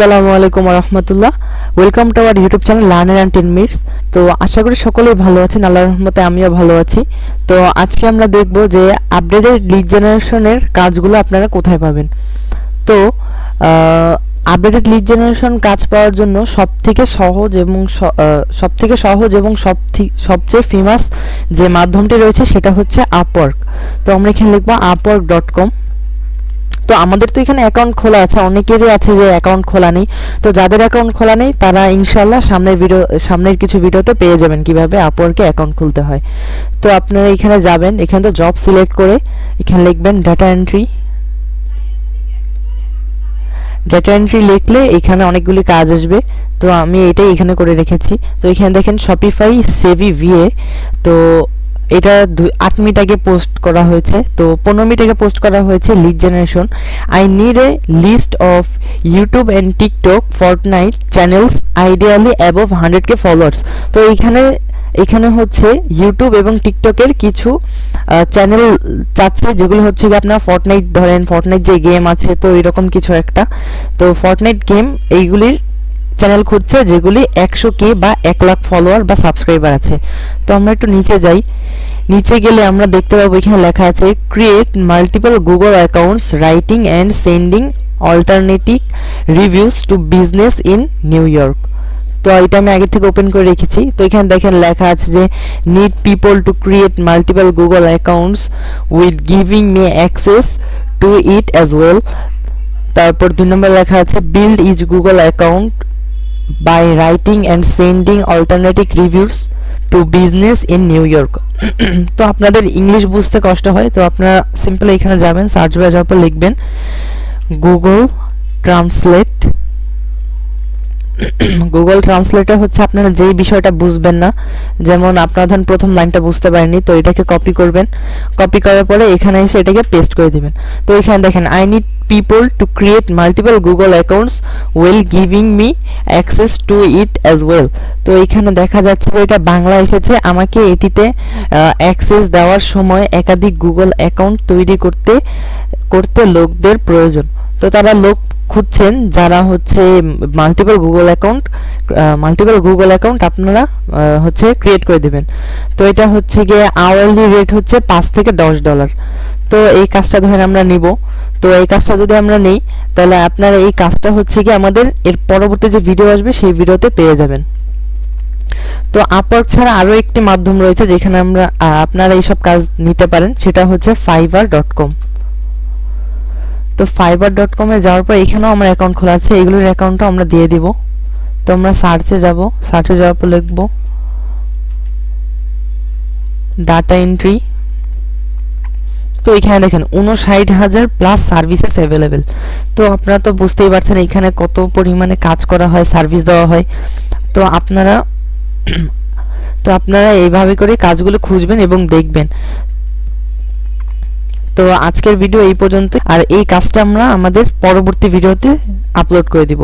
আসসালামু আলাইকুম ওয়া রাহমাতুল্লাহ। Welcome to our YouTube channel learner and 10 minutes. তো আশা করি সকলেই ভালো আছেন, আল্লাহর রহমতে আমিও ভালো আছি। তো আজকে আমরা দেখব যে আপডেটেড লিড জেনারেশনের কাজগুলো আপনারা কোথায় পাবেন। তো আপডেটেড লিড জেনারেশন কাজ পাওয়ার জন্য সবথেকে সহজ এবং সবচেয়ে ফেমাস যে মাধ্যমটি রয়েছে সেটা হচ্ছে আপওয়ার্ক। তো আমরা এখানে লিখব upwork.com। তো আমাদের তো এখানে অ্যাকাউন্ট খোলা আছে, অনেকেরই আছে যে অ্যাকাউন্ট খোলা নেই। তো যাদের অ্যাকাউন্ট খোলা নেই তারা ইনশাআল্লাহ সামনের কিছু ভিডিওতে পেয়ে যাবেন কিভাবে আপওয়ার্কে অ্যাকাউন্ট খুলতে হয়। তো আপনারা এখানে যাবেন, এখানে তো জব সিলেক্ট করে এখানে লিখবেন ডাটা এন্ট্রি। ডাটা এন্ট্রি লিখলে এখানে অনেকগুলি কাজ আসবে, তো আমি এটাই এখানে করে রেখেছি। তো এখানে দেখেন শপিফাই সেভি ভিএ। তো এটা 8 মিনিট আগে পোস্ট করা হয়েছে, তো 15 মিনিট আগে পোস্ট করা হয়েছে lead generation. I need a list of YouTube and TikTok Fortnite channels ideally above 100K followers. তো এখানে হচ্ছে ইউটিউব এবং টিকটকের কিছু চ্যানেল চাচ্ছে, যেগুলো হচ্ছে কি আপনার ফর্টনাইট, ধরেন ফর্টনাইট যে গেম আছে, তো এরকম কিছু একটা। তো ফর্টনাইট গেম এইগুলির চ্যানেল খুঁজছে যেগুলি 100K বা 1 লাখ ফলোয়ার বা সাবস্ক্রাইবার আছে। তো আমরা একটু নিচে যাই, নিচে গেলে আমরা দেখতে পাবো এখানে লেখা আছে create multiple Google accounts writing and sending alternative reviews to business in New York. তো এটা আমি আগে থেকে ওপেন করে রেখেছি। তো এখানে দেখেন লেখা আছে যে need people to create multiple Google accounts with giving me access to it as well. তারপর 2 নম্বর লেখা আছে build each Google account by writing and sending alternative reviews to business in New York। তো আপনাদের English বুঝতে কষ্ট হয়, তো আপনারা সিম্পল এখানে যাবেন, সার্চ বারে যাওয়ার পর লিখবেন গুগল ট্রান্সলেট। গুগল ট্রান্সলেটে হচ্ছে আপনারা যেই বিষয়টা বুঝবেন না, যেমন আপনারা ধরেন প্রথম লাইনটা বুঝতে পারেননি, তো এটাকে কপি করবেন, কপি করার পরে এখানে এসে এটাকে পেস্ট করে দিবেন। তো এখানে দেখেন I need people to create multiple Google accounts while giving me access to it as well। তো এখানে দেখা যাচ্ছে যে এটা বাংলা এসেছে, আমাকে এটিতে অ্যাক্সেস দেওয়ার সময় একাধিক গুগল অ্যাকাউন্ট তৈরি করতে লোকদের প্রয়োজন। তো তারা লোক খুঁজছেন যারা হচ্ছে মাল্টিপল গুগল অ্যাকাউন্ট আপনারা হচ্ছে ক্রিয়েট করে দিবেন। তো এটা হচ্ছে গিয়ে আওয়ারলি রেট হচ্ছে $5 থেকে $10। তো এই কাজটা ধরেন আমরা নিব। তো এই কাজটা যদি আমরা নেই তাহলে আপনারা এই কাজটা হচ্ছে কি আমাদের এর পরবর্তী যে ভিডিও আসবে সেই ভিডিওতে পেয়ে যাবেন। তো আপওয়ার্ক ছাড়া আরো একটি মাধ্যম রয়েছে যেখানে আপনারা এইসব কাজ নিতে পারেন, সেটা হচ্ছে fiverr.com। তো fiverr.com এ যাওয়ার পর এখানেও আমার অ্যাকাউন্ট খোলা আছে, এগুলোর অ্যাকাউন্টও আমরা দিয়ে দিব। তো আমরা সার্চে যাওয়ার পর লিখব ডাটা এন্ট্রি। তো এখানে দেখেন 59,000 প্লাস সার্ভিসেস অ্যাভেলেবেল। তো আপনারা তো বুঝতেই পারছেন এখানে কত পরিমাণে কাজ করা হয়, সার্ভিস দেওয়া হয়। তো আপনারা এইভাবে করে কাজগুলো খুঁজবেন এবং দেখবেন। তো আজকের ভিডিও এই পর্যন্ত, আর এই কাজটা আমরা আমাদের পরবর্তী ভিডিওতে আপলোড করে দিব।